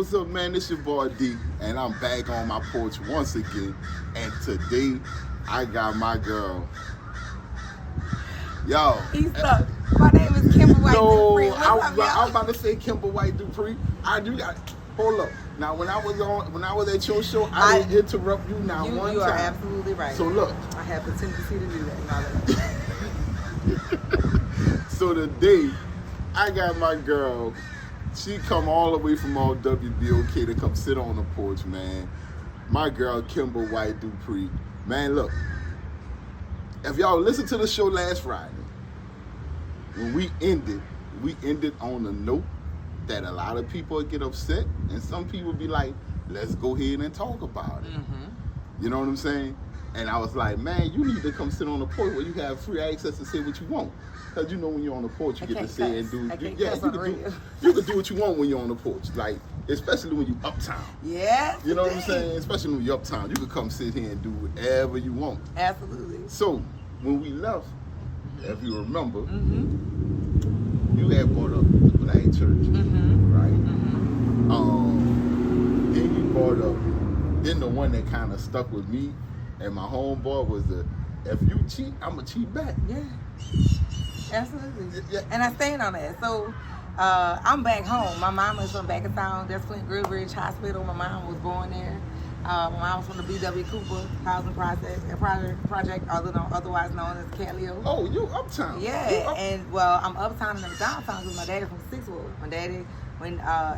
what's up, man? It's your boy D, and I'm back on my porch once again. And today, I got my girl. Yo. He's stuck. My name is Kemba White Dupree. No, I was about to say Kemba White Dupree. I do got. Hold up. Now, when I was at your show, I didn't interrupt you now one time. You are absolutely right. So look. I have the tendency to do that. So today, I got my girl. She come all the way from all WBOK to come sit on the porch, man. My girl, Kemba White Dupree. Man, look. If y'all listened to the show last Friday, when we ended on a note that a lot of people get upset, and some people be like, let's go ahead and talk about it. Mm-hmm. You know what I'm saying? And I was like, man, you need to come sit on the porch where you have free access to say what you want. Because you know when you're on the porch, you get to say and do. You can do what you want when you're on the porch. Like, especially when you uptown. Yeah. You know what I'm saying? Especially when you're uptown. You can come sit here and do whatever you want. Absolutely. So, when we left, if you remember, you had brought up the Black Church, right? Then you brought up, then the one that kind of stuck with me and my homeboy was the, if you cheat, I'm going to cheat back. Yeah. Absolutely. Yeah. And I stayed on that. So, I'm back home. My mom is from back in town. That's Flint Grillbridge Hospital. My mom was born there. My mom was from the B.W. Cooper Housing Project, otherwise known as Calio. Oh, you uptown. Yeah, and well, I'm uptown and I'm downtown because my daddy from Sixwood. My daddy, when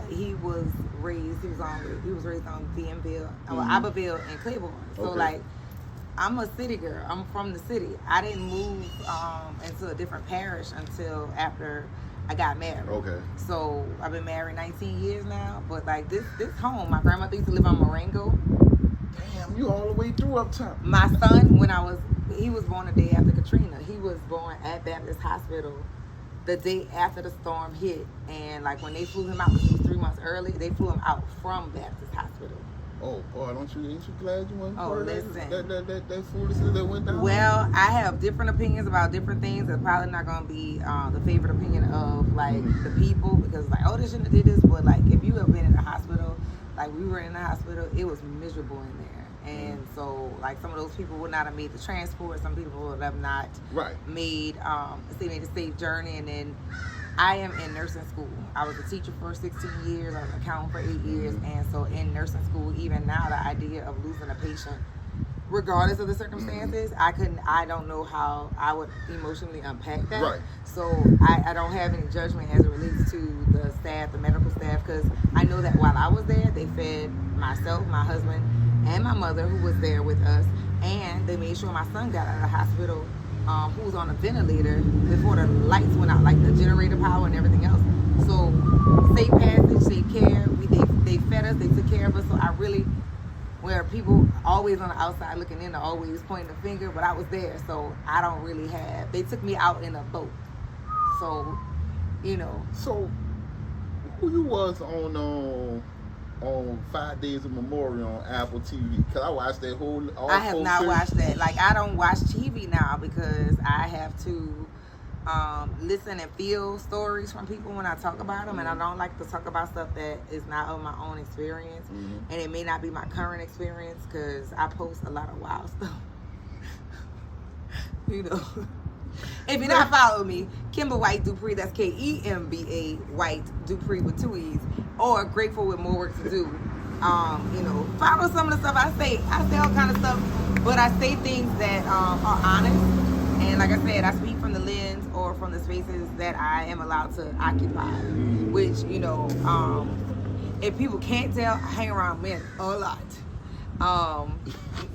he was raised, he was raised on DMville, Iberville, and Claiborne. So like, I'm a city girl. I'm from the city. I didn't move into a different parish until after I got married. Okay. So I've been married 19 years now. But like this home, my grandmother used to live on Marengo. Damn, you all the way through uptown. My son, he was born the day after Katrina. He was born at Baptist Hospital the day after the storm hit. And like when they flew him out, which was 3 months early, they flew him out from Baptist Hospital. Oh boy, ain't you glad you went? Oh, listen. That foolishness that went down? Well, I have different opinions about different things. It's probably not going to be the favorite opinion of like the people because like, oh, they shouldn't have did this. But like, if you have been in the hospital, like we were in the hospital, it was miserable in there. And so like some of those people would not have made the transport. Some people would have not made a safe journey. And then I am in nursing school. I was a teacher for 16 years. I was an accountant for 8 years. And so in nursing school, even now, the idea of losing a patient, regardless of the circumstances, I don't know how I would emotionally unpack that. Right. So I don't have any judgment as it relates to the staff, the medical staff, because I know that while I was there, they fed myself, my husband, and my mother, who was there with us, and they made sure my son got out of the hospital, who was on a ventilator before the lights went out, like the generator power and everything else. So safe passage, safe care. They fed us, they took care of us. So I really, where people always on the outside looking in, are always pointing the finger, but I was there, so I don't really have. They took me out in a boat, so you know. So who you was on 5 Days of Memorial on Apple TV? Because I watched that whole. I have not watched that. Like I don't watch TV now because I have to listen and feel stories from people when I talk about them, and I don't like to talk about stuff that is not of my own experience, and it may not be my current experience because I post a lot of wild stuff. You know. If you're not following me, Kemba White Dupree, that's Kemba White Dupree with 2 E's, or Grateful with More Work to Do. You know, follow some of the stuff I say. I say all kind of stuff, but I say things that are honest. And like I said, I speak from the lens or from the spaces that I am allowed to occupy. Which, you know, if people can't tell, I hang around men a lot.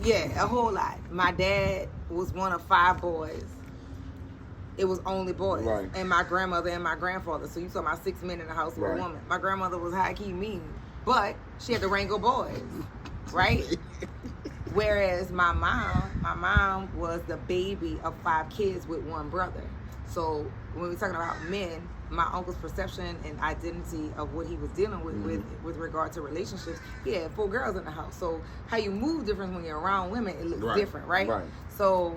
Yeah, a whole lot. My dad was one of 5 boys. It was only boys, and my grandmother and my grandfather. So you saw my 6 men in the house with a woman. My grandmother was high-key mean, but she had to wrangle boys, right? Whereas my mom was the baby of 5 kids with 1 brother. So when we're talking about men, my uncle's perception and identity of what he was dealing with regard to relationships, he had 4 girls in the house. So how you move different when you're around women, it looks different, right? So,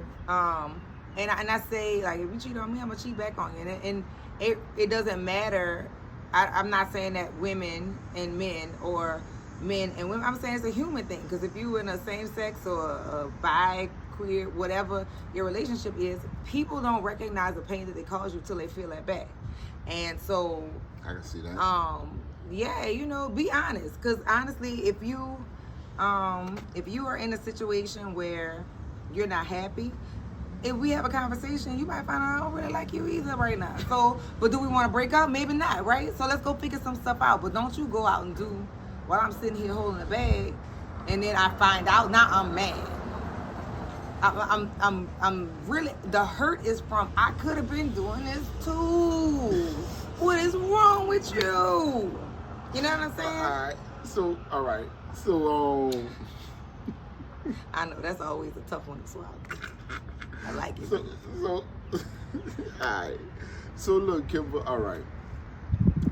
and I say, like, if you cheat on me, I'm gonna cheat back on you. And it doesn't matter I'm not saying that women and men or men and women. I'm saying it's a human thing. Because if you in a same sex or a bi, queer, whatever your relationship is, people don't recognize the pain that they cause you till they feel that back. And so, I can see that. Yeah, you know, be honest. Because honestly, if you are in a situation where you're not happy, if we have a conversation, you might find out I don't really like you either right now. So, but do we want to break up? Maybe not, right? So let's go figure some stuff out. But don't you go out and do while I'm sitting here holding the bag, and then I find out. Now I'm mad. I'm really, the hurt is from I could have been doing this too. What is wrong with you? You know what I'm saying? All right. So, I know that's always a tough one to swallow. I like it. So, all right. So look, Kemba. All right.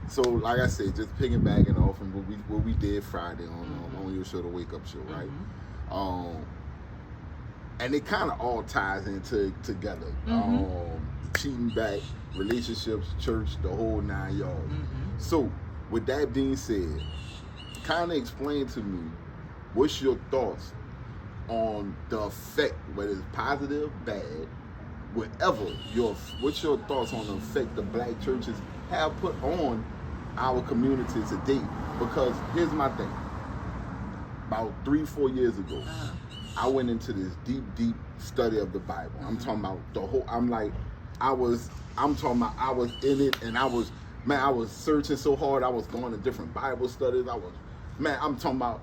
So like I said, just piggybacking off from what we did Friday on your show, the Wake Up Show, right? And it kind of all ties together. Cheating back, relationships, church, the whole 9 yards. So with that being said, kind of explain to me what's your thoughts on the effect, whether it's positive, bad, whatever. What's your thoughts on the effect the black churches have put on our community today? Because here's my thing. About 3-4 years ago, I went into this deep study of the Bible. I'm talking about the whole. I was in it, and I was searching so hard. I was going to different Bible studies. I'm talking about.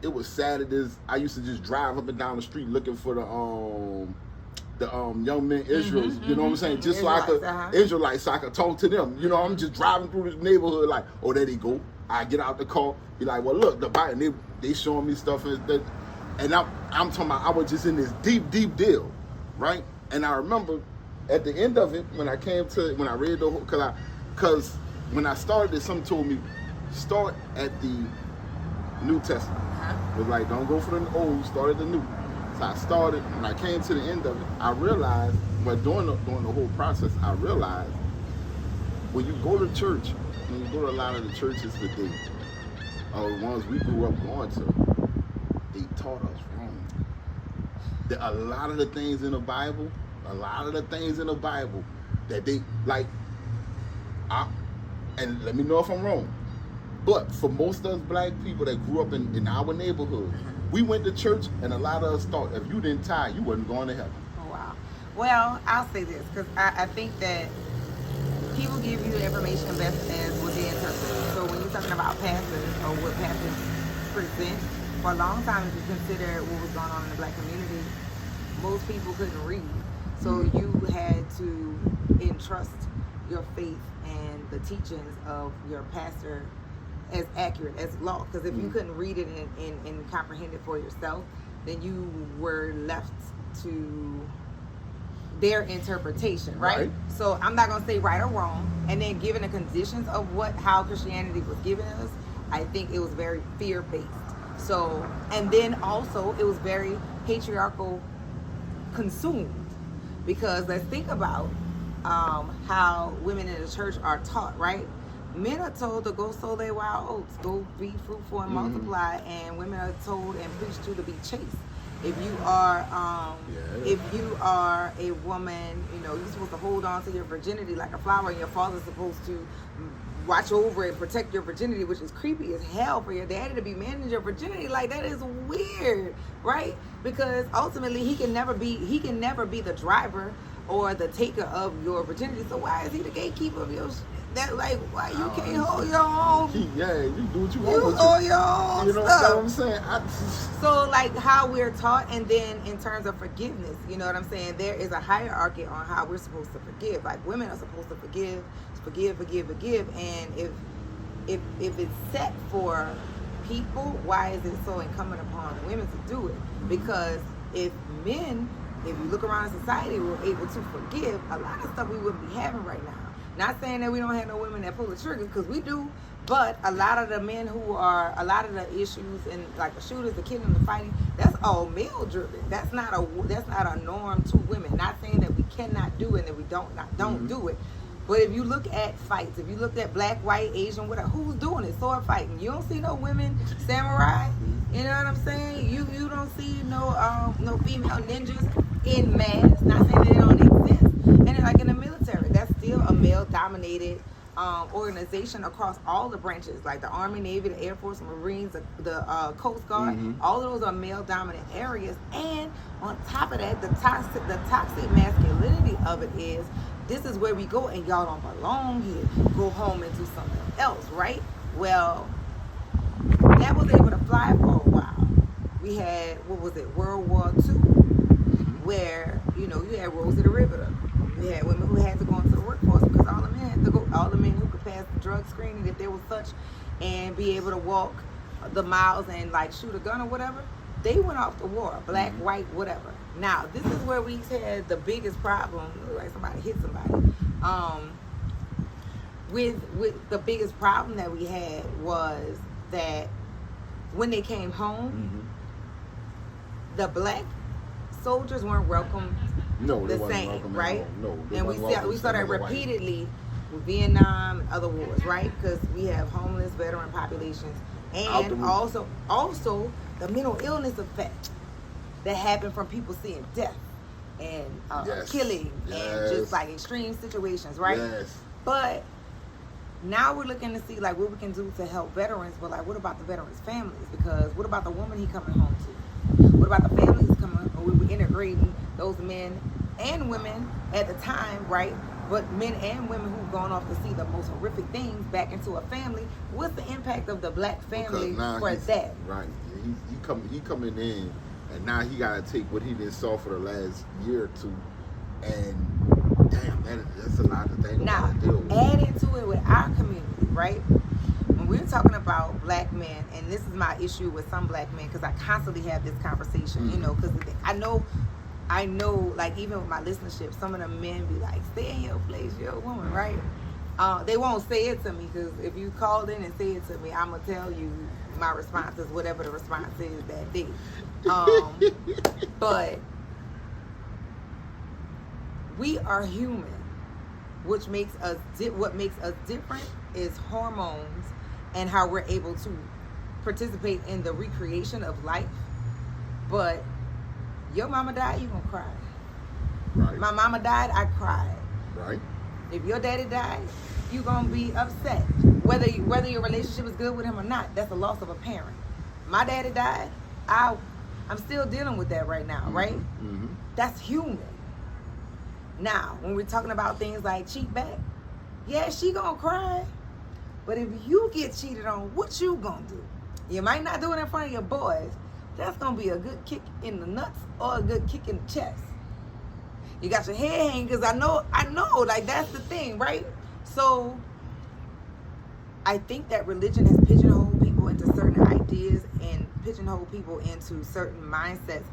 It was Saturdays. I used to just drive up and down the street looking for the young men Israels. You know what I'm saying? Just so I could Israelites, so I could talk to them. You know, I'm just driving through this neighborhood like, oh, there they go. I get out the car, be like, well, look, the Bible. They showing me stuff, and I'm talking about. I was just in this deep deal, right? And I remember at the end of it, when I read the whole, because when I started it, something told me start at the New Testament. It was like, don't go for the old, start at the new. So I started, when I came to the end of it, I realized, during the whole process, I realized when you go to church, when you go to a lot of the churches today, or the ones we grew up going to, they taught us wrong. A lot of the things in the Bible that they, like, and let me know if I'm wrong, but for most of us black people that grew up in our neighborhood, we went to church, and a lot of us thought if you didn't tithe, you wasn't going to heaven. Oh, wow. Well, I'll say this, because I think that people give you the information best as what they interpret. So when you're talking about pastors or what pastors present, for a long time, if you consider what was going on in the black community, most people couldn't read. So you had to entrust your faith and the teachings of your pastor as accurate as law, because if you couldn't read it and comprehend it for yourself, then you were left to their interpretation, right? So I'm not going to say right or wrong, and then given the conditions of how Christianity was given us, I think it was very fear-based. So, and then also it was very patriarchal consumed, because let's think about how women in the church are taught, right? Men are told to go sow their wild oats, go be fruitful and multiply, and women are told and preached to be chaste. If you are a woman, you know, you're supposed to hold on to your virginity like a flower, and your father's supposed to watch over and protect your virginity, which is creepy as hell for your daddy to be managing your virginity. Like, that is weird, right? Because ultimately he can never be the driver or the taker of your virginity. So why is he the gatekeeper of your that, like, why you can't hold your own? Yeah, you do what you want. You hold your own you know stuff. What I'm saying? So, like, how we're taught, and then in terms of forgiveness, you know what I'm saying? There is a hierarchy on how we're supposed to forgive. Like, women are supposed to forgive, and if it's set for people, why is it so incumbent upon women to do it? Because if you look around society, were able to forgive, a lot of stuff we wouldn't be having right now. Not saying that we don't have no women that pull the trigger, because we do, but a lot of the men a lot of the issues and like the shooters, the killing, the fighting, that's all male driven. That's not a norm to women. Not saying that we cannot do it and that we don't do it, But if you look at fights, if you look at black, white, Asian, whatever, who's doing it? Sword fighting. You don't see no women samurai. You know what I'm saying? You don't see no female ninjas in mass. Not saying that they don't exist. And then, like in the military, that's still a male dominated organization across all the branches, like the Army, Navy, the Air Force, Marines, the Coast Guard. All of those are male dominant areas. And on top of that, the toxic masculinity of it is, this is where we go and y'all don't belong here. Go home and do something else, right? Well, that was able to fly for a while. We had, World War II, where, you had Rosie the Riveter. We had women who had to go into the workforce because all the men had to go, all the men who could pass the drug screening if there was such, and be able to walk the miles and like shoot a gun or whatever, they went off to war, black, white, whatever. Now, this is where we had the biggest problem, like somebody hit somebody. With the biggest problem that we had was that when they came home, the black soldiers weren't welcome the same, right? No, and we saw that repeatedly with Vietnam and other wars, right? Because we have homeless veteran populations, and also the mental illness effect that happened from people seeing death and killing and just like extreme situations, right? Yes. But now we're looking to see like what we can do to help veterans, but like what about the veterans' families? Because what about the woman he coming home to? What about the families coming? Or we were integrating those men and women at the time, right? But men and women who've gone off to see the most horrific things back into a family. What's the impact of the black family for that? Right. He coming in, and now he got to take what he didn't saw for the last year or two, and damn, that's a lot of things. Now, add into it with our community, right? When we're talking about black men, and this is my issue with some black men, because I constantly have this conversation, because I know, like, even with my listenership, some of the men be like, stay in your place, you're a woman, right? They won't say it to me, because if you called in and say it to me, I'm going to tell you my response is whatever the response is that day. But we are human, what makes us different is hormones and how we're able to participate in the recreation of life. But your mama died, you gonna cry. Right. My mama died, I cried. Right. If your daddy died, you gonna be upset. Whether your relationship is good with him or not, that's the loss of a parent. My daddy died, I'm still dealing with that right now, right? That's human. Now, when we're talking about things like cheat back, yeah, she gonna cry. But if you get cheated on, what you gonna do? You might not do it in front of your boys. That's gonna be a good kick in the nuts or a good kick in the chest. You got your head hanging, because I know, like that's the thing, right? So I think that religion has pigeonholed people into certain ideas and pigeonholed people into certain mindsets.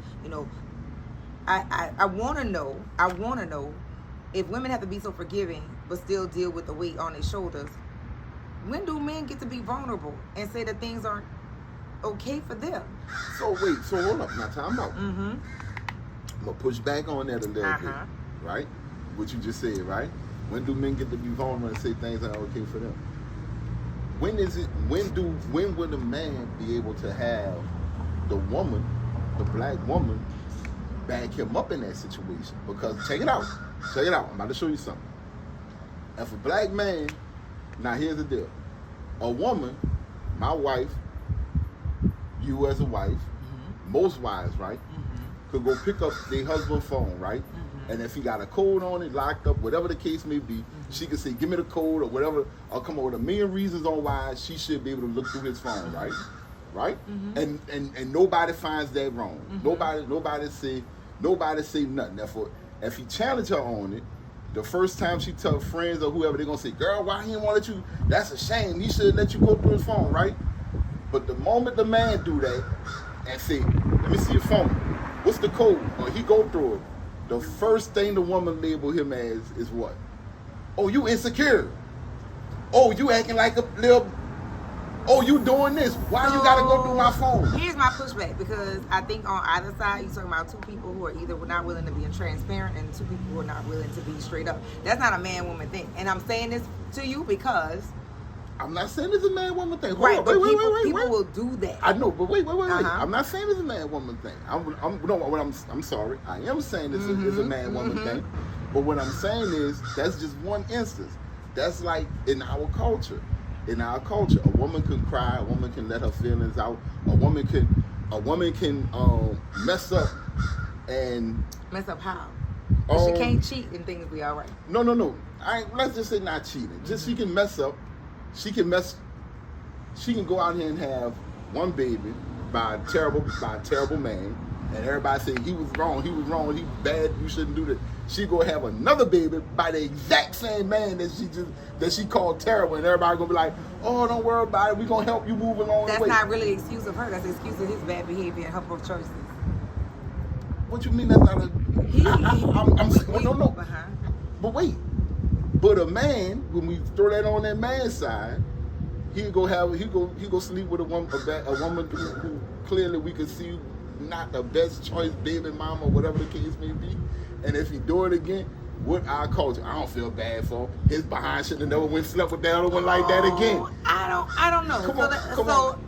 I want to know if women have to be so forgiving but still deal with the weight on their shoulders. When do men get to be vulnerable and say that things aren't okay for them? So hold up, now time out. I'm gonna push back on that a little bit, right? What you just said, right? When do men get to be vulnerable and say things aren't okay for them? When would a man be able to have the woman, the black woman, back him up in that situation? Because check it out. I'm about to show you something. If a black man, now here's the deal. A woman, my wife, you as a wife, most wives, right, could go pick up their husband's phone, right? And if he got a code on it, locked up, whatever the case may be, she could say, give me the code or whatever, or come up with a million reasons on why she should be able to look through his phone, right? Right? And nobody finds that wrong. Nobody say nothing. Therefore, if he challenge her on it, the first time she tell friends or whoever, they're gonna say, girl, why he didn't want to let you? That's a shame. He should let you go through his phone, right? But the moment the man do that and say, let me see your phone. What's the code? Or he go through it. The first thing the woman label him as is what? Oh, you insecure. Oh, you acting like a little Oh, you doing this? Why you gotta go through my phone? Here's my pushback, because I think on either side, you're talking about two people who are either not willing to be transparent and two people who are not willing to be straight up. That's not a man-woman thing. And I'm saying this to you because... I'm not saying it's a man-woman thing. Right, but people will do that. I know, but wait. I'm not saying it's a man-woman thing. I'm sorry. I am saying it's a man-woman thing. But what I'm saying is that's just one instance. That's like in our culture. In our culture, a woman can cry. A woman can let her feelings out. A woman can mess up and mess up how? She can't cheat and things be all right. No. Let's just say not cheating. Just she can mess up. She can go out here and have one baby by a terrible man, and everybody say he was wrong, he was bad, you shouldn't do that. She go have another baby by the exact same man that she called terrible, and everybody gonna be like, oh, don't worry about it, we gonna help you move along. That's not really an excuse of her, that's an excuse of his bad behavior and her poor choices. What you mean that's not a... I'm saying, well, no. Uh-huh. But wait. But a man, when we throw that on that man's side, he go sleep with a woman who clearly we could see not the best choice, baby mama, whatever the case may be. And if he do it again, what our culture, I don't feel bad for him. His behind should have never went slept with that other one like that again. I don't know. Come on.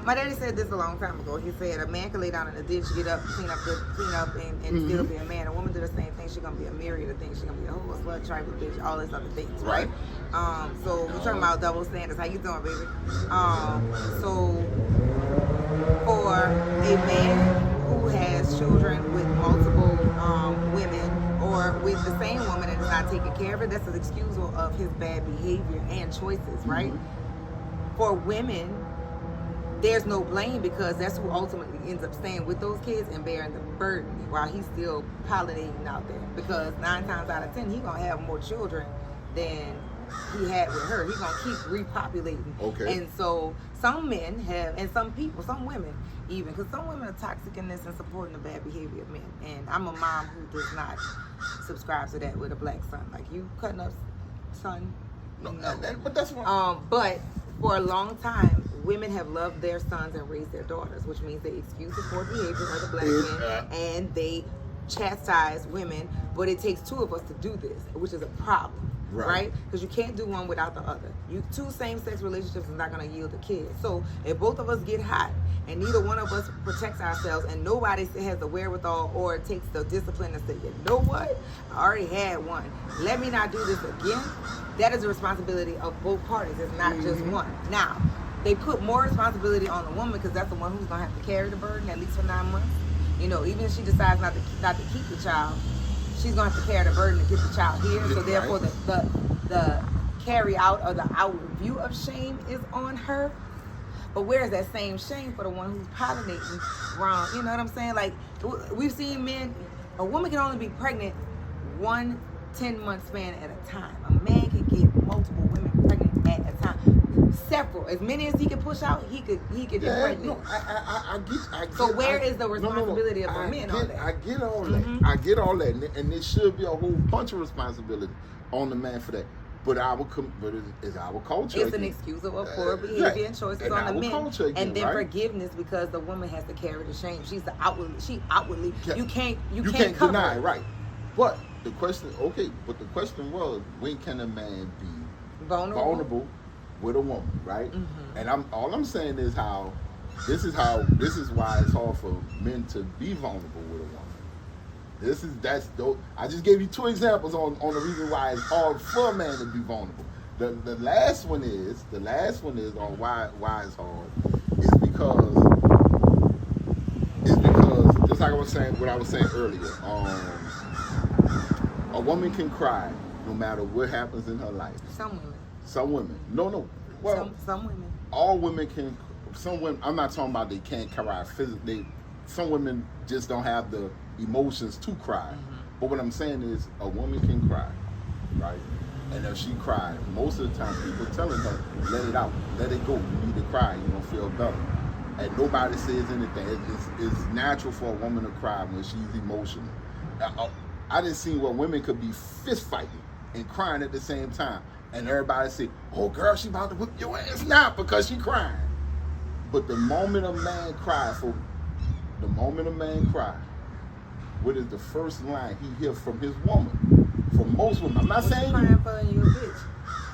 My daddy said this a long time ago. He said a man can lay down in the ditch, get up, clean up, and still be a man. A woman do the same thing. She's gonna be a myriad of things. She's gonna be a whole slut, tribal bitch, all these other things, right? So we're talking about double standards. How you doing, baby? So for a man who has children with multiple women, or with the same woman and is not taking care of it, that's an excusal of his bad behavior and choices, right? For women, there's no blame, because that's who ultimately ends up staying with those kids and bearing the burden while he's still pollinating out there. Because 9 times out of 10, he's gonna have more children than he had with her. He's gonna keep repopulating. Okay. And so some men have, and some women even, because some women are toxic in this and supporting the bad behavior of men. And I'm a mom who does not subscribe to that with a black son. Like, you cutting up, son? No. But that's what. But for a long time, women have loved their sons and raised their daughters, which means they excuse the poor behavior of the black men and they chastise women. But it takes two of us to do this, which is a problem, right? Because you can't do one without the other. Two same-sex relationships is not going to yield a kid. So if both of us get hot and neither one of us protects ourselves and nobody has the wherewithal or takes the discipline to say, you know what, I already had one, let me not do this again, that is a responsibility of both parties. It's not just one. Now, they put more responsibility on the woman because that's the one who's going to have to carry the burden, at least for 9 months. You know, even if she decides not to keep the child, she's going to have to carry the burden to get the child here. So therefore, the carry out or the outward view of shame is on her. But where is that same shame for the one who's pollinating wrong? You know what I'm saying? Like, we've seen men, a woman can only be pregnant 1 10-month span at a time. A man can get multiple women pregnant at a time. Several, as many as he can push out, he could get pregnant. No, I get. So where is the responsibility of the men on that? I get all that. I get all that, and there should be a whole bunch of responsibility on the man for that. But it's our culture. It's an excuse of poor behavior and choices on the men, and then forgiveness because the woman has to carry the shame. She outwardly. You can't cover deny, it. right? But the question was, when can a man be vulnerable with a woman, right? And all I'm saying is this is why it's hard for men to be vulnerable with a woman. I just gave you 2 examples on the reason why it's hard for a man to be vulnerable. The last one is on why it's hard is because just like what I was saying earlier. A woman can cry no matter what happens in her life. Some women. No. Well, some women. All women can. Some women. I'm not talking about they can't cry physically. Some women just don't have the emotions to cry. But what I'm saying is, a woman can cry, right? And if she cried, most of the time people telling her, let it out, let it go. You need to cry. You're gonna feel better. And nobody says anything. It's natural for a woman to cry when she's emotional. I didn't see where women could be fist fighting and crying at the same time. And everybody say, oh girl, she about to whip your ass now because she crying. But the moment a man cries, what is the first line he hears from his woman? From most women. I'm not saying crying for you a bitch.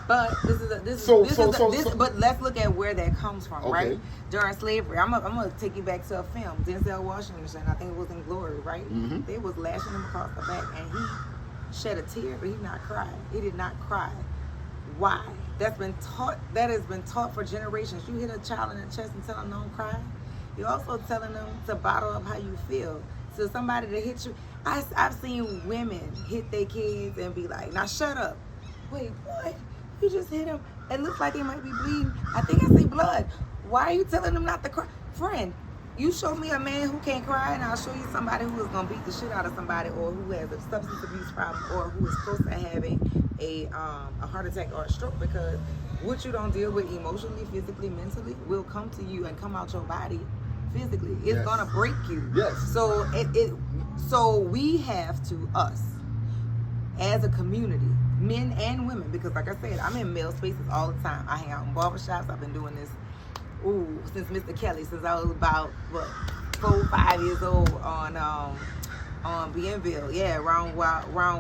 But but let's look at where that comes from, okay. right? During slavery, I'm gonna take you back to a film, Denzel Washington, I think it was in Glory, right? Mm-hmm. They was lashing him across the back, and he shed a tear, but he not cried. He did not cry. Why? That has been taught for generations. You hit a child in the chest and tell them don't cry. You're also telling them to bottle up how you feel. So somebody to hit you. I've seen women hit their kids and be like, now shut up. Wait, what? You just hit him. It looks like he might be bleeding. I think I see blood. Why are you telling them not to cry? Friend, you show me a man who can't cry, and I'll show you somebody who is going to beat the shit out of somebody, or who has a substance abuse problem, or who is close to having a heart attack or a stroke, because what you don't deal with emotionally, physically, mentally will come to you and come out your body physically. It's Yes. gonna break you. Yes. So we have to, us as a community, men and women, because like I said, I'm in male spaces all the time. I hang out in barbershops. I've been doing this since Mr. Kelly, since I was about 4 or 5 years old on Bienville, around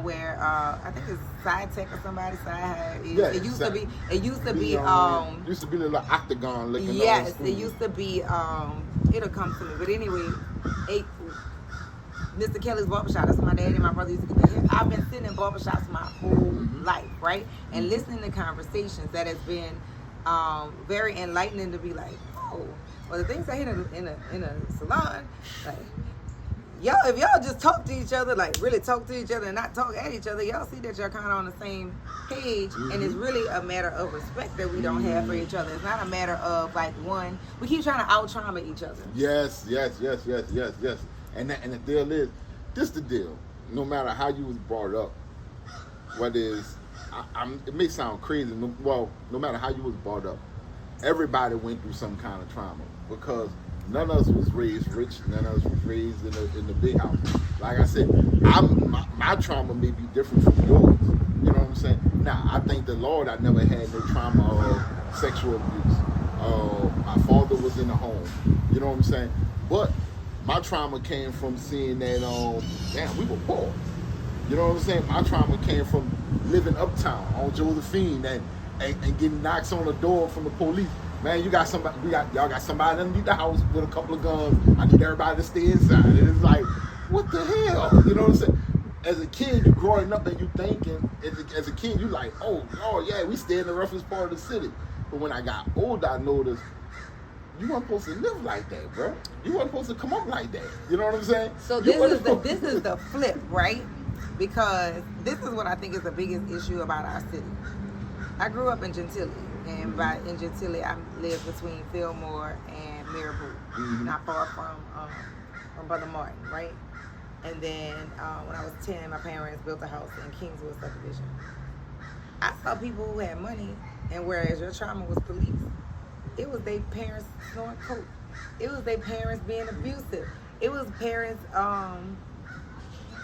where I think it's Side Tech or somebody. Yes, it used to be used to be a little octagon looking. Yes, it used to be. It'll come to me, but anyway, Mr. Kelly's barbershop. That's my daddy and my brother used to get there. I've been sitting in barbershops my whole life, right, and listening to conversations that has been very enlightening to be like, oh, well, the things I hear in a salon, like. Y'all, if y'all just talk to each other, like really talk to each other and not talk at each other, y'all see that you're kind of on the same page, and it's really a matter of respect that we don't have for each other. It's not a matter of like we keep trying to out-trauma each other. Yes. And the deal is, this the deal. No matter how you was brought up, what is, it may sound crazy, no matter how you was brought up, everybody went through some kind of trauma, because none of us was raised rich. None of us was raised in the big house. Like I said, my trauma may be different from yours. You know what I'm saying? Now, I thank the Lord I never had no trauma of sexual abuse. My father was in the home. You know what I'm saying? But my trauma came from seeing that, we were poor. You know what I'm saying? My trauma came from living uptown on Josephine and getting knocks on the door from the police. Man, y'all got somebody underneath the house with a couple of guns. I need everybody to stay inside. And it's like, what the hell? You know what I'm saying? As a kid, you growing up and you thinking, as a kid, you like, oh yeah, we stay in the roughest part of the city. But when I got older, I noticed, you weren't supposed to live like that, bro. You weren't supposed to come up like that. You know what I'm saying? So this is the flip, right? Because this is what I think is the biggest issue about our city. I grew up in Gentilly. And in Gentilly, I lived between Fillmore and Marabou, not far from Brother Martin, right? And then when I was 10, my parents built a house in Kingswood subdivision. I saw people who had money, and whereas your trauma was police, it was their parents snorting coke. It was their parents being abusive. It was parents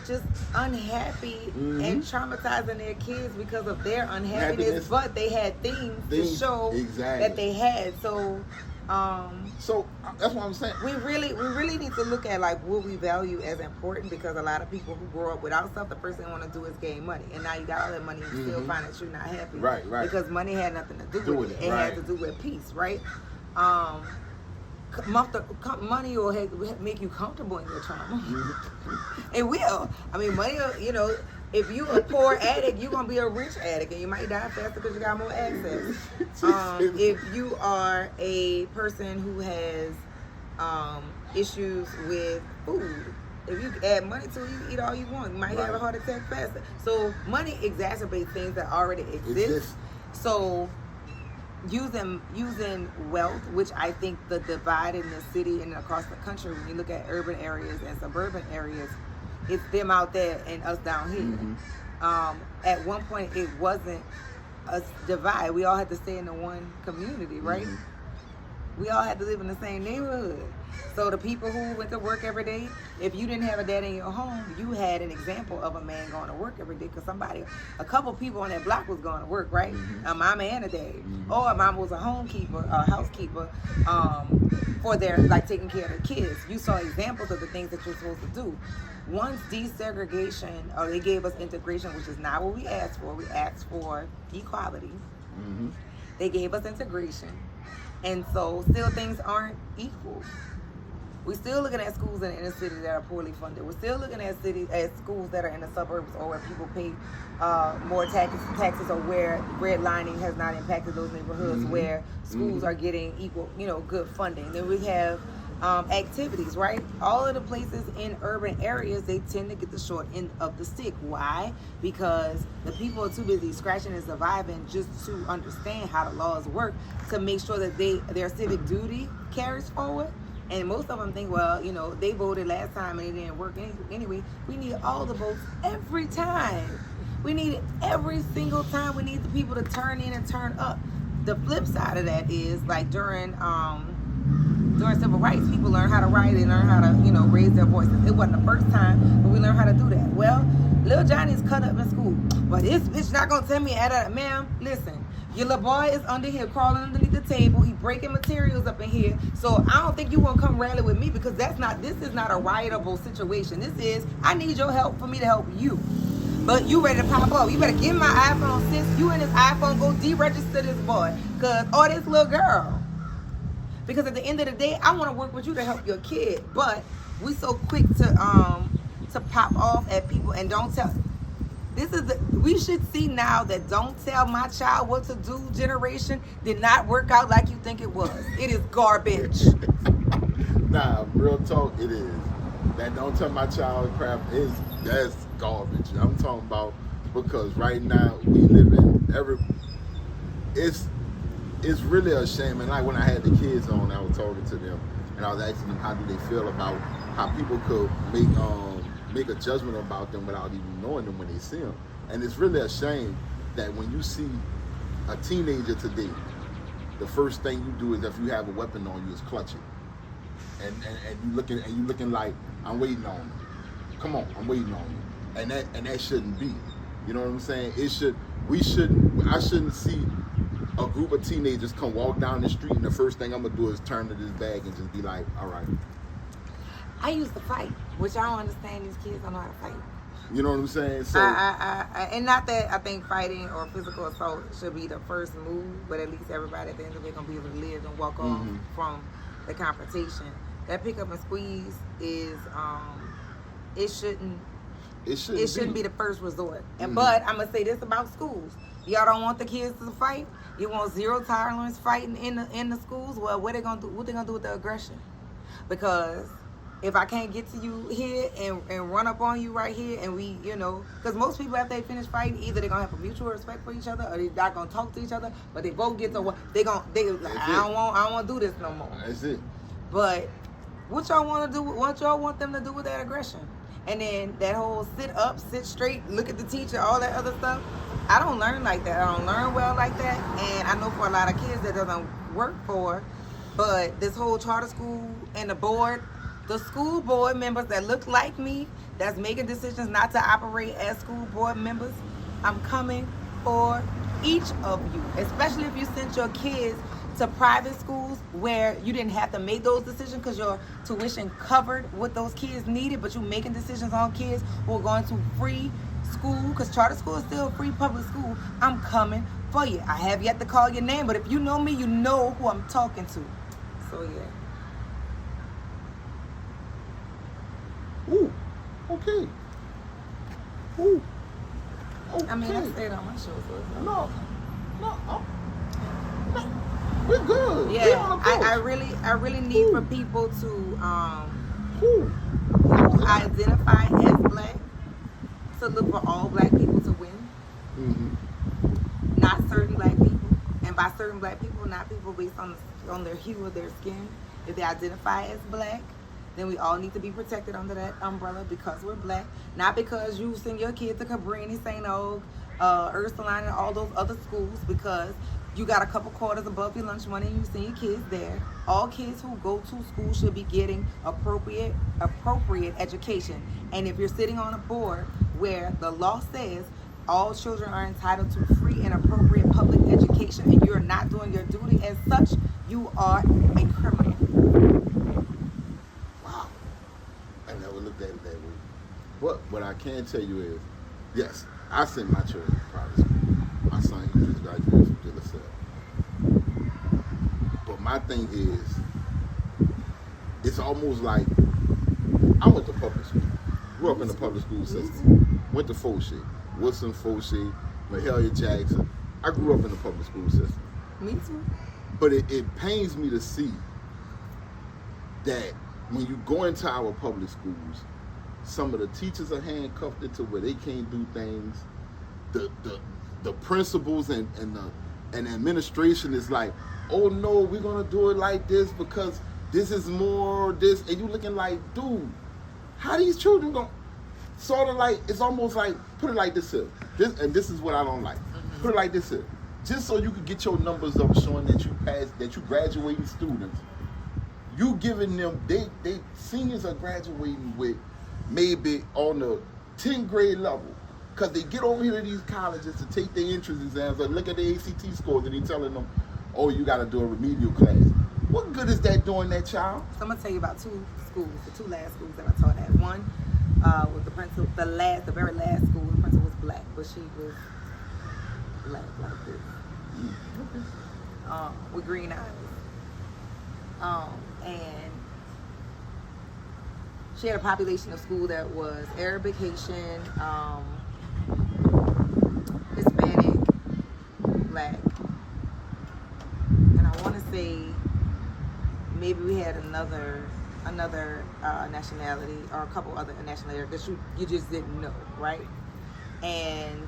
just unhappy and traumatizing their kids because of their unhappiness, but they had things to show that they had. So that's what I'm saying. We really need to look at like what we value as important, because a lot of people who grow up without stuff, the first thing they want to do is gain money, and now you got all that money and you still find that you're not happy, right? Because money had nothing to do with it. It had to do with peace, right? Money will make you comfortable in your trauma. It will. I mean, money, if you a poor addict, you're going to be a rich addict, and you might die faster because you got more access. If you are a person who has issues with food, if you add money to it, you eat all you want. You might have a heart attack faster. So money exacerbates things that already exist. So using wealth, which I think the divide in the city and across the country, when you look at urban areas and suburban areas, it's them out there and us down here. At one point, it wasn't a divide. We all had to stay in the one community, right? We all had to live in the same neighborhood. So the people who went to work every day, if you didn't have a dad in your home, you had an example of a man going to work every day because a couple people on that block was going to work, right? A mama and a daddy. Or a mama was a homekeeper, a housekeeper, for their, like, taking care of their kids. You saw examples of the things that you're supposed to do. Once desegregation, or they gave us integration, which is not what we asked for. We asked for equality. They gave us integration. And so still things aren't equal. We're still looking at schools in the inner city that are poorly funded. We're still looking at schools that are in the suburbs or where people pay more taxes, or where redlining has not impacted those neighborhoods, where schools are getting equal, good funding. Then we have activities, right? All of the places in urban areas, they tend to get the short end of the stick. Why? Because the people are too busy scratching and surviving just to understand how the laws work, to make sure that their civic duty carries forward. And most of them think, well, they voted last time and it didn't work anyway. We need all the votes every time. We need it every single time. We need the people to turn in and turn up. The flip side of that is, like, during civil rights, people learn how to write, they learn how to, raise their voices. It wasn't the first time, but we learned how to do that. Well, little Johnny's cut up in school, but this bitch not gonna tell me, ma'am, listen, your little boy is under here crawling underneath the table. He breaking materials up in here. So I don't think you want to come rally with me, because this is not a riotable situation. This is, I need your help for me to help you. But you ready to pop up. You better give me my iPhone, sis. You and this iPhone, go deregister this boy. Or this little girl. Because at the end of the day, I want to work with you to help your kid. But we so quick to pop off at people and don't tell. We should see now that don't tell my child what to do generation did not work out like you think it was. It is garbage. Nah, real talk, it is. That don't tell my child crap that's garbage. I'm talking about, because right now we live in it's really a shame. And like when I had the kids on, I was talking to them and I was asking them how do they feel about how people could make a judgment about them without even knowing them when they see them. And it's really a shame that when you see a teenager today, the first thing you do is, if you have a weapon on you, is clutch it. And you looking like, I'm waiting on you. Come on, I'm waiting on you. And that shouldn't be. You know what I'm saying? I shouldn't see a group of teenagers come walk down the street and the first thing I'm gonna do is turn to this bag and just be like, all right. I used to fight, which I don't understand. These kids don't know how to fight. You know what I'm saying? So and not that I think fighting or physical assault should be the first move, but at least everybody at the end of it gonna be able to live and walk off from the confrontation. That pick up and squeeze is it shouldn't be the first resort. And but I'm gonna say this about schools. Y'all don't want the kids to fight. You want zero tolerance fighting in the schools. Well, what they gonna do? What they gonna do with the aggression? Because if I can't get to you here and run up on you right here, and we, because most people after they finish fighting, either they're gonna have a mutual respect for each other, or they're not gonna talk to each other. But they both get to what I don't want to do this no more. That's it. But what y'all want to do? What y'all want them to do with that aggression? And then that whole sit up, sit straight, look at the teacher, all that other stuff. I don't learn like that. I don't learn well like that. And I know for a lot of kids that doesn't work for. But this whole charter school and the school board members that look like me, that's making decisions not to operate as school board members, I'm coming for each of you. Especially if you sent your kids to private schools where you didn't have to make those decisions because your tuition covered what those kids needed, but you making decisions on kids who are going to free school, because charter school is still a free public school. I'm coming for you. I have yet to call your name, but if you know me, you know who I'm talking to. So yeah. Ooh, okay. Ooh. Okay. I mean, I stayed on my show, so no. We're good. Yeah, I really need for people to identify as black, to look for all black people to win, not certain black people, and by certain black people, not people based on their hue of their skin. If they identify as black, then we all need to be protected under that umbrella because we're black, not because you send your kids to Cabrini, St. Og, Ursuline, and all those other schools, because You got a couple quarters above your lunch money and you send your kids there. All kids who go to school should be getting appropriate education. And if you're sitting on a board where the law says all children are entitled to free and appropriate public education and you're not doing your duty as such, you are a criminal. Wow. I never looked at it that way. But what I can tell you is, yes, I send my children to private school. My son, he just graduated from De La Salle. But my thing is, it's almost like, I went to public school. Grew up in the public school system. Went to Fauché, Wilson Fauché, Mahalia Jackson. I grew up in the public school system. Me too. But it pains me to see that when you go into our public schools, some of the teachers are handcuffed into where they can't do things. The principals and the administration is like, oh no, we're gonna do it like this because this is more this, and you looking like, dude, how these children gonna sort of like, it's almost like, put it like this here. This is what I don't like. Mm-hmm. Put it like this here. Just so you can get your numbers up showing that you passed, that you graduating students, you giving them, they seniors are graduating with maybe on the 10th grade level. Because they get over here to these colleges to take their entrance exams and look at the ACT scores and they're telling them, oh, you got to do a remedial class. What good is that doing that, child? So I'm going to tell you about two schools, the two last schools that I taught at. One was the principal, the very last school, the principal was black, but she was black like this. With green eyes. And she had a population of school that was Arabic, Haitian, Hispanic, black, and I want to say maybe we had another nationality or a couple other nationalities that you just didn't know, right? And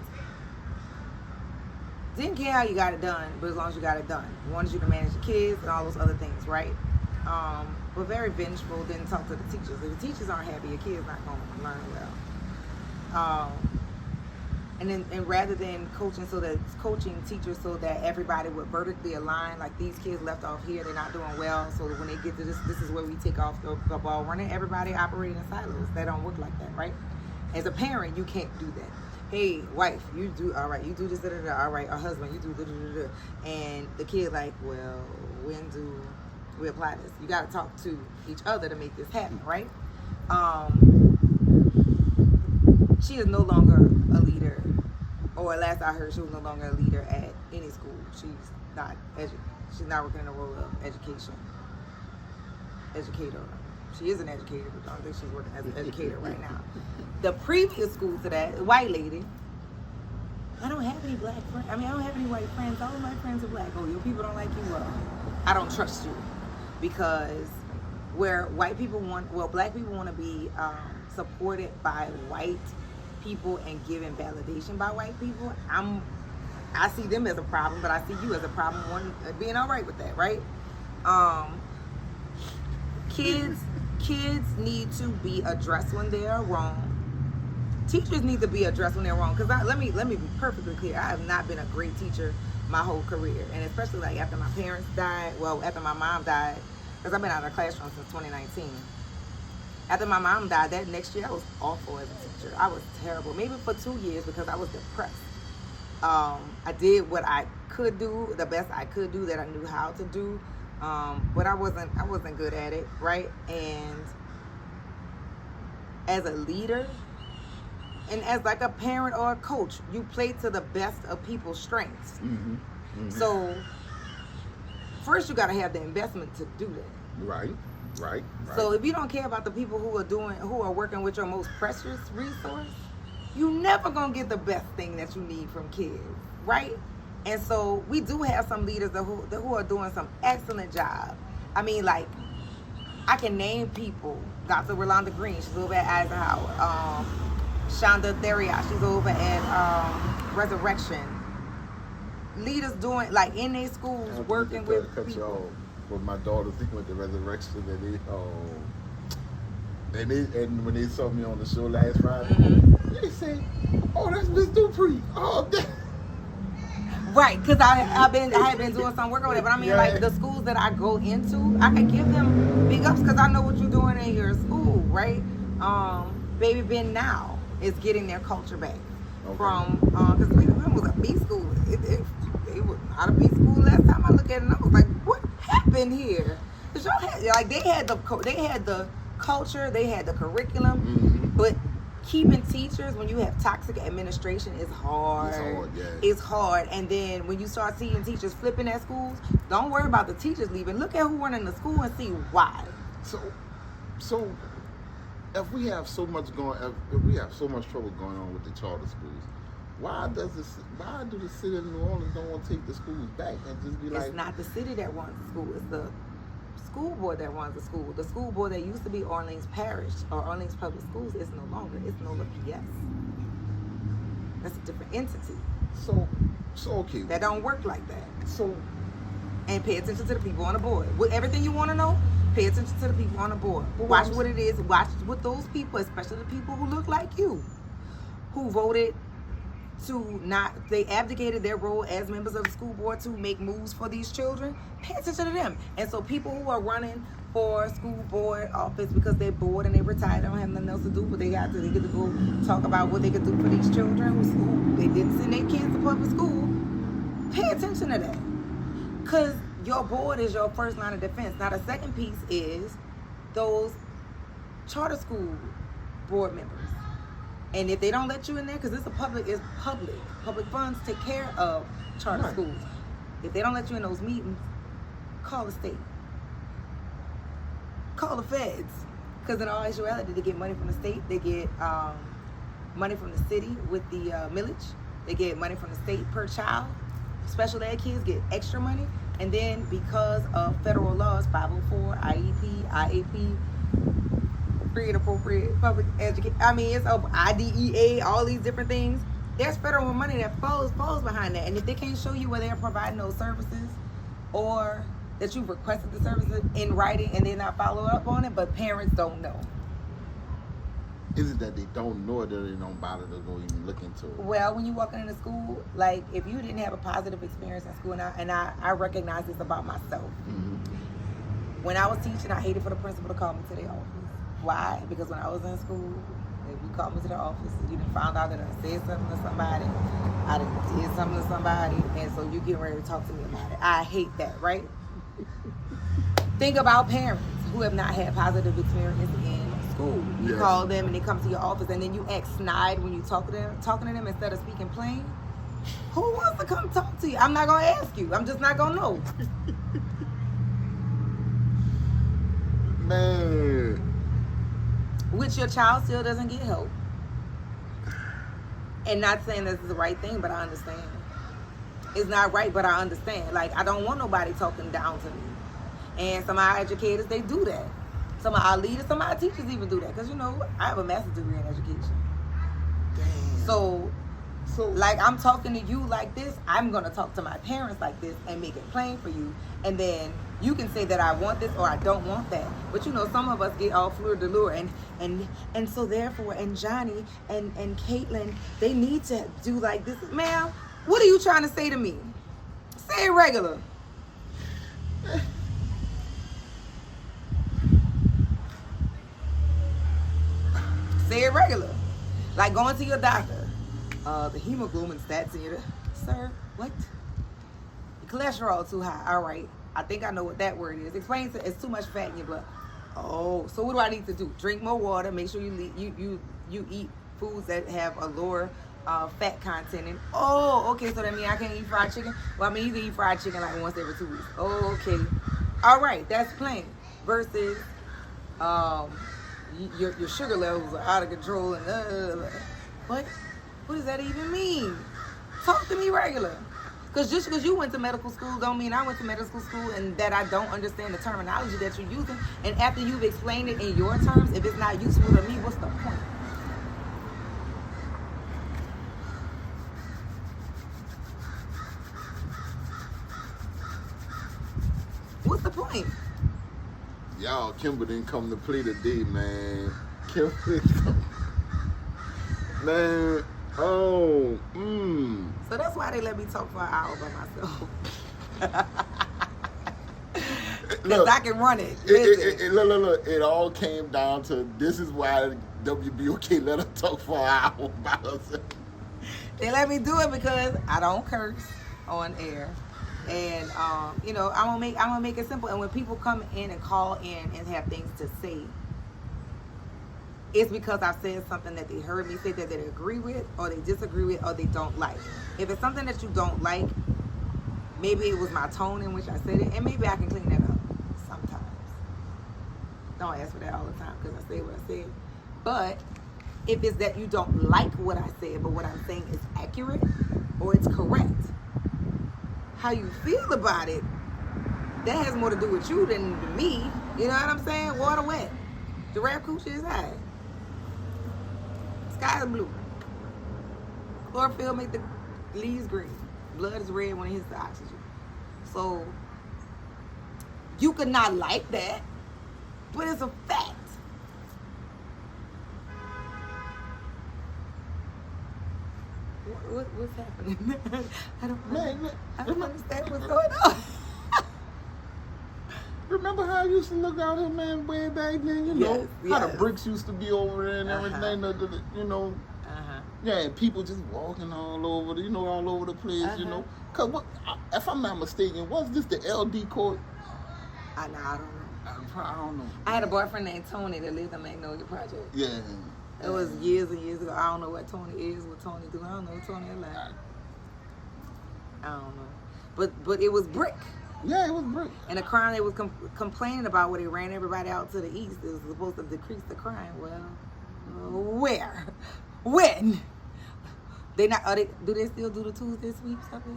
didn't care how you got it done, but as long as you got it done, wanted you to manage the kids and all those other things, right? But very vengeful. Didn't talk to the teachers. If the teachers aren't happy, your kid's not going to learn well. And rather than coaching teachers so that everybody would vertically align, like these kids left off here, they're not doing well, so when they get to this is where we take off the ball running. Everybody operating in silos. That don't work like that, right? As a parent, you can't do that. Hey, wife, you do all right. You do this, all right. Or husband, you do and the kid like, well, when do we apply this? You got to talk to each other to make this happen, right? She is no longer a leader, or last I heard, she was no longer a leader at any school. She's not working in the role of educator. She is an educator, but I don't think she's working as an educator right now. The previous school to that, a white lady, I don't have any black friends. I don't have any white friends. All of my friends are black. Oh, your people don't like you? Well, I don't trust you. Because where black people want to be supported by white people and given validation by white people, I see them as a problem, but I see you as a problem, being all right with that, right? Kids need to be addressed when they are wrong. Teachers need to be addressed when they're wrong. Because let me be perfectly clear. I have not been a great teacher my whole career, and especially like after my parents died. Well, after my mom died, because I've been out of the classroom since 2019. After my mom died, that next year I was awful as a teacher. I was terrible. Maybe for 2 years because I was depressed. I did what I could do, the best I could do that I knew how to do. But I wasn't good at it, right? And as a leader and as like a parent or a coach, you play to the best of people's strengths. Mm-hmm. Mm-hmm. So first you got to have the investment to do that. Right. So if you don't care about the people who are working with your most precious resource, you never gonna get the best thing that you need from kids, right? And so we do have some leaders who are doing some excellent job. I mean, like, I can name people. Dr. Rolanda Green, she's over at Eisenhower. Shonda Theriot, she's over at Resurrection. Leaders doing, like, in their schools, working with people. With my daughters, they went to Resurrection, and when they saw me on the show last Friday, they said, "Oh, that's Miss Dupree." Oh, Right, because I have been doing some work on it, but I mean, like the schools that I go into, I can give them big ups because I know what you're doing in your school, right? Baby Ben now is getting their culture back from because Baby Ben was a B school. It was not a B school last time I looked at it, and I was like, what happened here? Because y'all had they had the culture, they had the curriculum, but keeping teachers when you have toxic administration is hard. It's hard. And then when you start seeing teachers flipping at schools, don't worry about the teachers leaving. Look at who running the school and see why. So if we have so much trouble going on with the charter schools, why do the city of New Orleans don't want to take the schools back and just be like? It's not the city that runs the school. It's the school board that runs the school. The school board that used to be Orleans Parish or Orleans Public Schools is no longer. It's NOLA PS. That's a different entity. So okay. That don't work like that. So, and pay attention to the people on the board. With everything you want to know, pay attention to the people on the board. Watch what it is. Watch what those people, especially the people who look like you, who voted they abdicated their role as members of the school board to make moves for these children. Pay attention to them. And so people who are running for school board office because they're bored and they're retired, don't have nothing else to do, but they get to go talk about what they could do for these children who they didn't send their kids to public school. Pay attention to that. Because your board is your first line of defense. Now the second piece is those charter school board members. And if they don't let you in there, because it's public funds take care of charter schools. If they don't let you in those meetings, call the state. Call the feds. Because in all actuality, they get money from the state. They get money from the city with the millage. They get money from the state per child. Special ed kids get extra money. And then because of federal laws, 504, IEP, IAP, free and appropriate public education. I mean, it's IDEA, all these different things. There's federal money that falls behind that. And if they can't show you where they're providing those services or that you've requested the services in writing and they're not following up on it, but parents don't know. Is it that they don't know it or they don't bother to go even look into it? Well, when you walk into school, like if you didn't have a positive experience in school, and I recognize this about myself. When I was teaching, I hated for the principal to call me to their office. Why? Because when I was in school, if you called me to the office, you done found out that I said something to somebody, I done did something to somebody, and so you get ready to talk to me about it. I hate that, right? Think about parents who have not had positive experience in school. You call them and they come to your office, and then you act snide when you talking to them instead of speaking plain. Who wants to come talk to you? I'm not gonna ask you. I'm just not gonna know. Man. Which your child still doesn't get help. And not saying this is the right thing, but I understand. It's not right, but I understand. Like, I don't want nobody talking down to me. And some of our educators, they do that. Some of our leaders, some of our teachers even do that. Because, you know, I have a master's degree in education. Damn. So, like, I'm talking to you like this, I'm going to talk to my parents like this and make it plain for you. And then you can say that I want this or I don't want that. But, you know, some of us get all fleur de lure. And so, therefore, and Johnny and Caitlin, they need to do like this. Ma'am, what are you trying to say to me? Say it regular. Say it regular. Like going to your doctor. The hemoglobin stats in your... Sir, what? Your cholesterol too high. All right. I think I know what that word is. Explain to it's too much fat in your blood. Oh, so what do I need to do? Drink more water. Make sure you eat foods that have a lower fat content in. Oh, okay. So that means I can't eat fried chicken? Well, I mean, you can eat fried chicken like once every 2 weeks. Oh, okay. All right. That's plain. Versus... Your sugar levels are out of control and what does that even mean? Talk to me regular. Because just because you went to medical school don't mean I went to medical school and that I don't understand the terminology that you're using. And after you've explained it in your terms, if it's not useful to me, what's the point? What's the point? Y'all, Kemba didn't come to play today, man. Kemba didn't come. Man, Oh, So that's why they let me talk for an hour by myself. Because I can run it. Look. It all came down to this is why WBOK let her talk for an hour by herself. They let me do it because I don't curse on air. And you know, I'm gonna make it simple. And when people come in and call in and have things to say, it's because I've said something that they heard me say that they agree with, or they disagree with, or they don't like. If it's something that you don't like, maybe it was my tone in which I said it, and maybe I can clean that up sometimes. Don't ask for that all the time because I say what I said. But if it's that you don't like what I said, but what I'm saying is accurate or it's correct, how you feel about it, that has more to do with you than me. You know what I'm saying? Water wet. Giraffe coochie is high. Sky is blue. Chlorophyll make the leaves green. Blood is red when it hits the oxygen. So you could not like that, but it's a fact. What's happening? I don't understand what's going on. Remember how I used to look out here, man, way back then? You know, how the bricks used to be over there and everything. You know, yeah, and people just walking all over, all over the place. You know, cause if I'm not mistaken, was this the LD court? I don't know. I don't know. I had a boyfriend named Tony that lived in Magnolia Project. Yeah. It was years and years ago. I don't know what Tony is, what Tony do. I don't know Tony alive. I don't know. But it was brick. Yeah, it was brick. And the crime they was complaining about where they ran everybody out to the east. It was supposed to decrease the crime. Well, where? When? They not? Do they still do the Tuesday sweeps up here?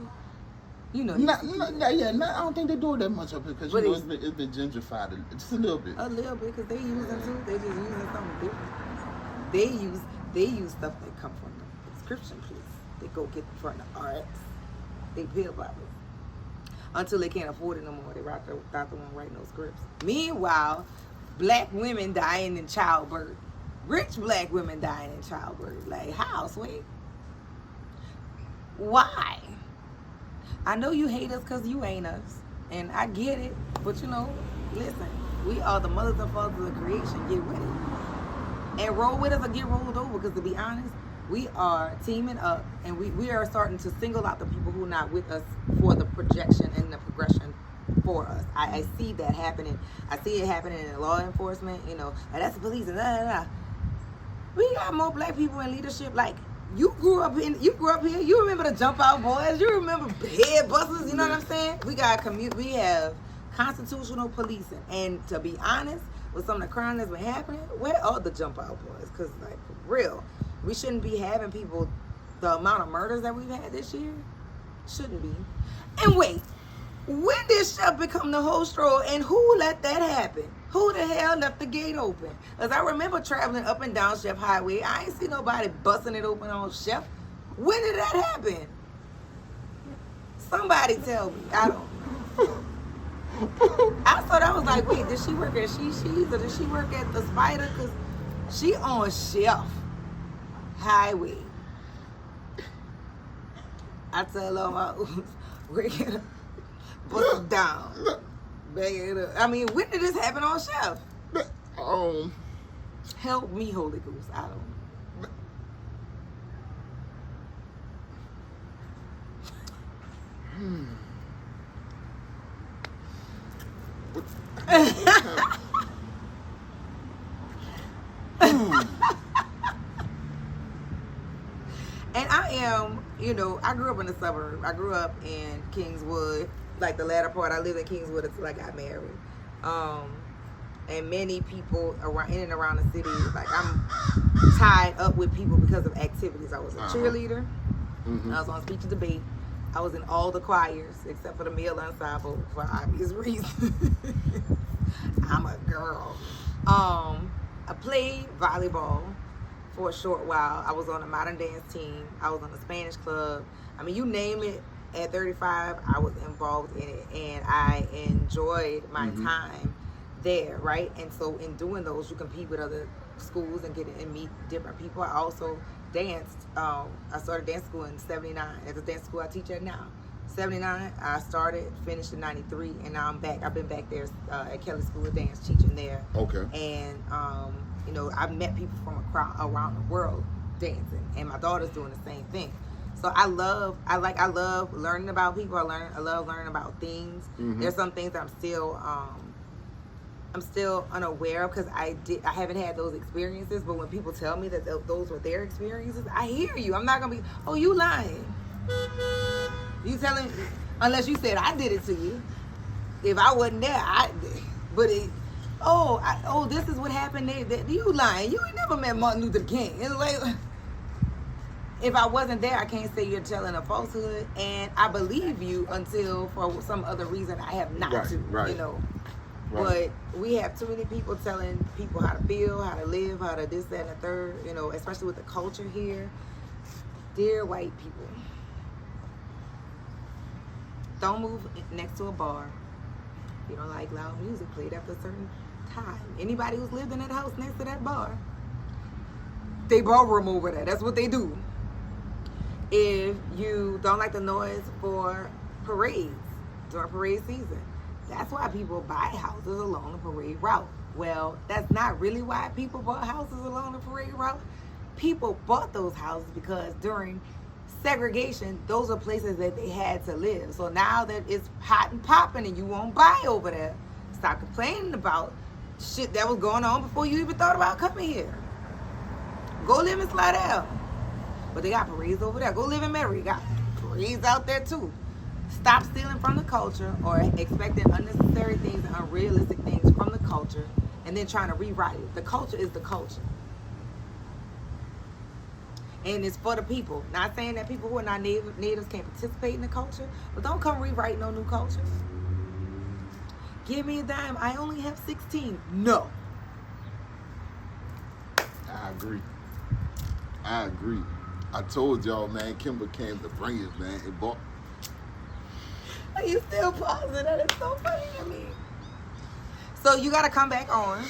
You know. I don't think they do it that much up here because it's been gentrified just a little bit. A little bit because they using too. They just using something different. They use stuff that come from the subscription place. They go get from the RX. They pill bottles. Until they can't afford it no more. They without the one writing those scripts. Meanwhile, black women dying in childbirth. Rich black women dying in childbirth. Like, how, sweet? Why? I know you hate us because you ain't us. And I get it. But listen, we are the mothers and fathers of creation. Get with it. And roll with us or get rolled over. Because to be honest, we are teaming up and we are starting to single out the people who are not with us for the projection and the progression for us. I see that happening. I see it happening in law enforcement, and that's the police and We got more black people in leadership. Like, you grew up here, you remember the Jump Out Boys, you remember head busters, you know what I'm saying? We have constitutional policing. And to be honest, with some of the crime that's been happening, where are the Jump Out Boys? Because, like, for real, we shouldn't be having people, the amount of murders that we've had this year, shouldn't be. And wait, when did Chef become the whole straw, and who let that happen? Who the hell left the gate open? Because I remember traveling up and down Chef Highway. I ain't see nobody busting it open on Chef. When did that happen? Somebody tell me. I don't. I thought, I was like, wait, did she work at She's or did she work at the Spider? Because she on Chef Highway. I tell her, we're going to bust it down. Bang it up. I mean, when did this happen on Chef? Help me, Holy Ghost. I don't And I am, I grew up in the suburb. I grew up in Kingswood. Like the latter part, I lived in Kingswood until I got married. And many people in and around the city, like I'm tied up with people because of activities. I was a cheerleader. I was on speech and debate. I was in all the choirs except for the male ensemble for obvious reasons. I'm a girl. I played volleyball for a short while. I was on a modern dance team. I was on a Spanish club. I mean, you name it. At 35, I was involved in it, and I enjoyed my time there, right? And so in doing those, you compete with other schools and get and meet different people. I also danced. I started dance school in '79 at the dance school I teach at now. '79, I started, finished in '93, and now I'm back. I've been back there at Kelly School of Dance, teaching there. Okay. And you know, I've met people from around the world dancing, and my daughter's doing the same thing. So I love learning about people. I love learning about things. Mm-hmm. There's some things that I'm still unaware of because I haven't had those experiences. But when people tell me that those were their experiences, I hear you. I'm not gonna be, oh, you lying. You telling, unless you said I did it to you. If I wasn't there, this is what happened. You lying. You ain't never met Martin Luther King. It's like, if I wasn't there, I can't say you're telling a falsehood, and I believe you until for some other reason I have not to. Right. You know. Right. But we have too many people telling people how to feel, how to live, how to this, that, and the third. You know, especially with the culture here. Dear white people, don't move next to a bar. If you don't like loud music played after a certain time. Anybody who's lived in that house next to that bar, they ballroom over there. That's what they do. If you don't like the noise for parades during parade season, that's why people buy houses along the parade route. Well, that's not really why people bought houses along the parade route. People bought those houses because during segregation, those are places that they had to live. So now that it's hot and popping and you won't buy over there, stop complaining about shit that was going on before you even thought about coming here. Go live in Slidell. But they got parades over there. Go live in Mary. Got parades out there too. Stop stealing from the culture or expecting unnecessary things and unrealistic things from the culture and then trying to rewrite it. The culture is the culture. And it's for the people. Not saying that people who are not natives can't participate in the culture, but don't come rewriting no new cultures. Give me a dime. I only have 16. No. I agree. I told y'all, man, Kemba came to bring it, man. It bought. Are you still pausing? That is so funny to me. So you got to come back on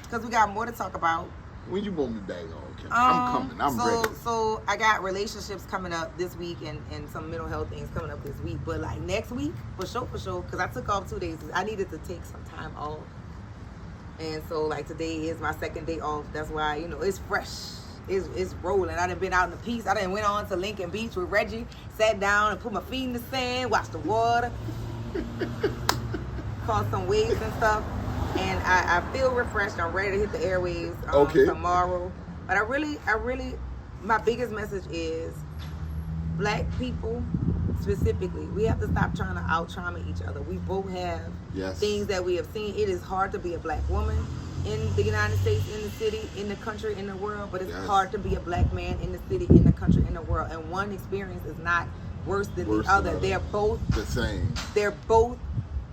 because we got more to talk about. When you want me back on, Kemba? I'm coming. I'm ready. So I got relationships coming up this week and some mental health things coming up this week. But like next week, for sure, because I took off 2 days. I needed to take some time off. And so like today is my second day off. That's why, you know, it's fresh. It's rolling. I done been out in the Peace. I done went on to Lincoln Beach with Reggie, sat down and put my feet in the sand, watched the water, caught some waves and stuff. And I feel refreshed. I'm ready to hit the airwaves tomorrow. But I really, my biggest message is black people specifically, we have to stop trying to out-trauma each other. We both have things that we have seen. It is hard to be a black woman in the United States, in the city, in the country, in the world, but it's hard to be a black man in the city, in the country, in the world. And one experience is not worse than the other. They're both the same. They're both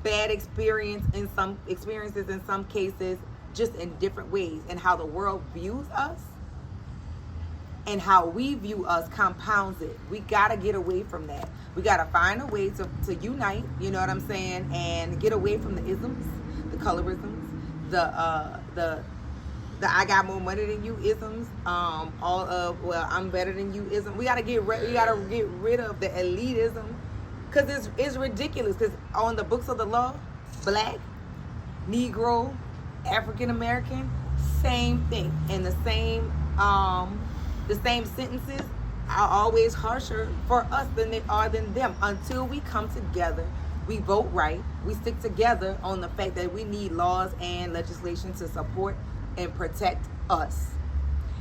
bad experiences in some cases, just in different ways. And how the world views us and how we view us compounds it. We gotta get away from that. We gotta find a way to unite, you know what I'm saying, and get away from the isms, the colorisms, the I got more money than you isms, all of, well, I'm better than you ism. We gotta get rid of the elitism, because it's ridiculous. Because on the books of the law, black, Negro, African American, same thing, and the same sentences are always harsher for us than they are than them. Until we come together, we vote right, we stick together on the fact that we need laws and legislation to support and protect us.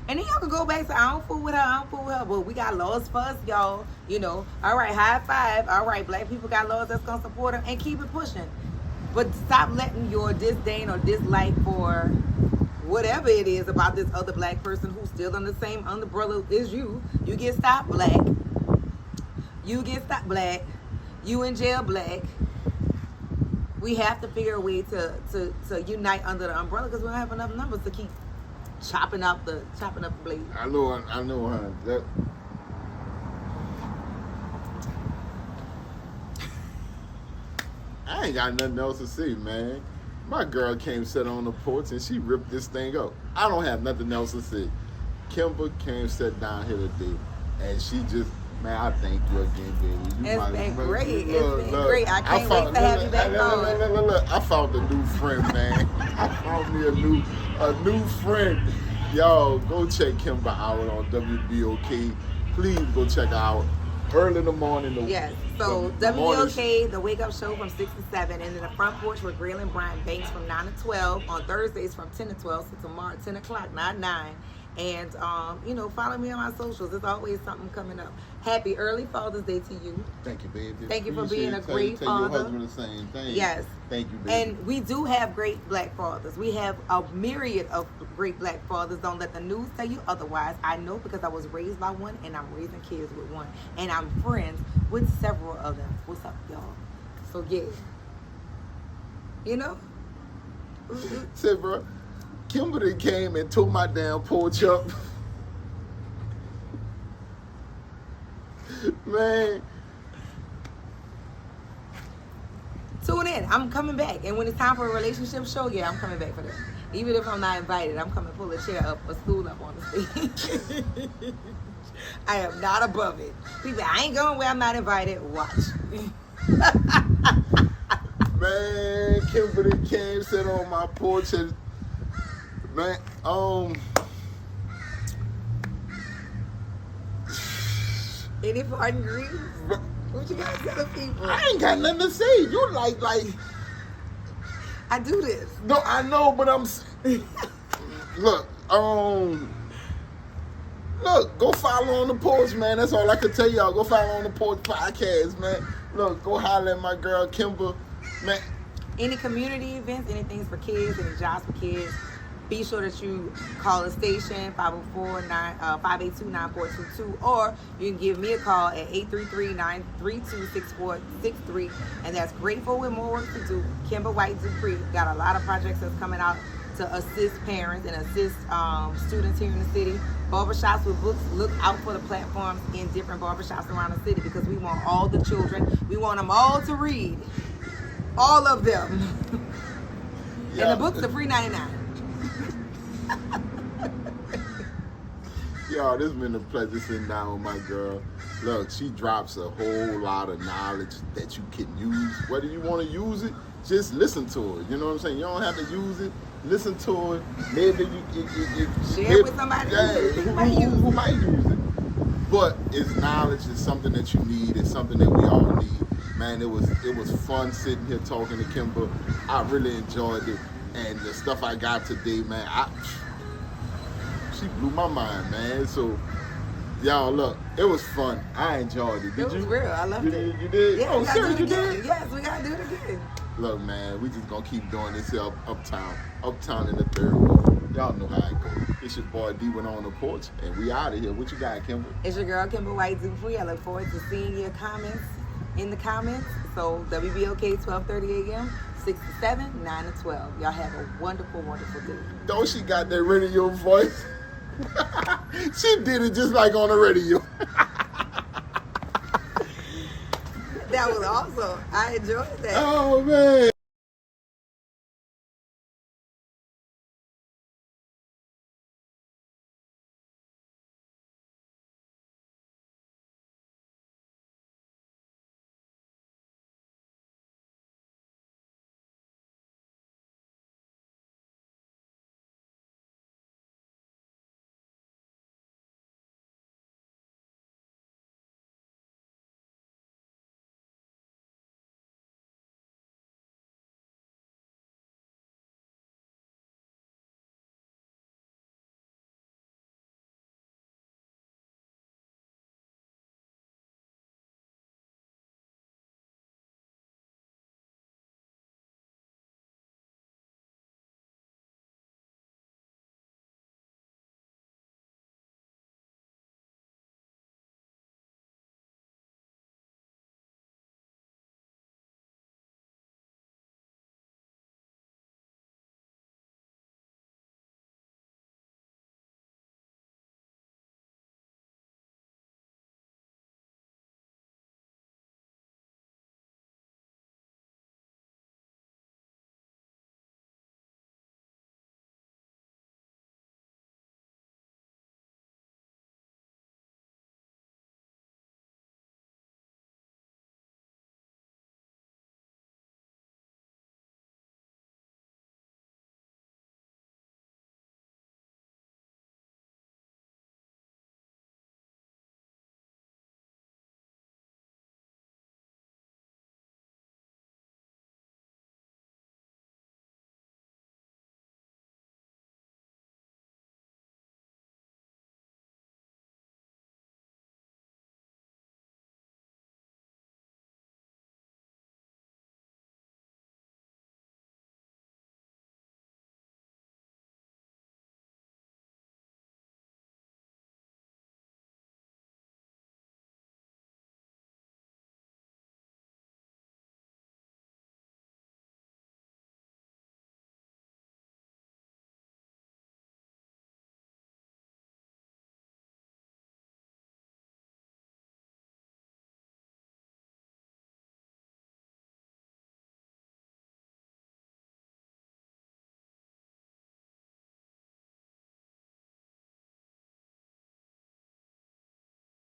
And then y'all can go back and say, I don't fool with her, but we got laws for us, y'all. You know, all right, high five. All right, black people got laws that's going to support them, and keep it pushing. But stop letting your disdain or dislike for whatever it is about this other black person who's still under the same umbrella as you. You get stopped black. You get stopped black. You in jail black. We have to figure a way to unite under the umbrella, because we don't have enough numbers to keep chopping up the blade. I know, huh? I ain't got nothing else to say, man. My girl came, sat on the porch, and she ripped this thing up. I don't have nothing else to say. Kemba came, sat down here today, and she just, man, I thank you again, baby. It's been great. It's been great. I can't wait to have you back on. Look, I found a new friend, man. I found me a new friend. Y'all, go check Kemba out on WBOK. Please go check her out early in the morning. Yes. So WBOK, the Wake Up Show from 6 to 7, and then the Front Porch with Grail and Brian Banks from 9 to 12. On Thursdays from 10 to 12. So tomorrow 10 o'clock, not 9. And follow me on my socials. There's always something coming up. Happy early Father's Day to you. Thank you, baby. Thank you for being a great father. Tell your husband the same thing. Yes. Thank you, baby. And we do have great black fathers. We have a myriad of great black fathers. Don't let the news tell you otherwise. I know because I was raised by one, and I'm raising kids with one, and I'm friends with several of them. What's up, y'all? So yeah, Say, bro, Kimberly came and tore my damn porch up. Man. Tune in. I'm coming back. And when it's time for a relationship show, yeah, I'm coming back for that. Even if I'm not invited, I'm coming to pull a chair up, a stool up on the stage. I am not above it. People, I ain't going where I'm not invited. Watch. Man, Kimberly came, sat on my porch, and man, any parting greetings? What you guys tell the people? I ain't got nothing to say. You like I do this. no, I know, but I'm look, look, go follow on the porch, man. That's all I can tell y'all. Go follow on the porch podcast, man. Look, go holler at my girl Kemba, man. Any community events, anything for kids, any jobs for kids, be sure that you call the station, 582-9422, or you can give me a call at 833-932-6463. And that's Grateful with more work to do. Kemba White Dupree got a lot of projects that's coming out to assist parents and assist students here in the city. Barbershops with books, look out for the platforms in different barbershops around the city because we want all the children, we want them all to read. All of them. Yeah. And the books are free $99. Yo, this has been a pleasure sitting down with my girl. Look, she drops a whole lot of knowledge that you can use. Whether you want to use it, just listen to it. You know what I'm saying? You don't have to use it. Listen to it. Maybe you share it with somebody who might use it. But it's knowledge. It's something that you need. It's something that we all need. Man, it was fun sitting here talking to Kemba. I really enjoyed it. And the stuff I got today, man, she blew my mind, man. So, y'all, look, it was fun. I enjoyed it. It was real. I loved it. You did? Yeah, Oh, serious, you did? Yes, we got to do it again. Look, man, we just gonna keep doing this here uptown in the third ward. Y'all know how it goes. It's your boy D went on the porch, and we out of here. What you got, Kemba? It's your girl Kemba White Dupree. I look forward to seeing your comments in the comments. So WBOK 12:30 a.m. 6 to 7, 9 to 12. Y'all have a wonderful, wonderful day. Don't she got that radio voice? She did it just like on the radio. That was awesome. I enjoyed that. Oh, man.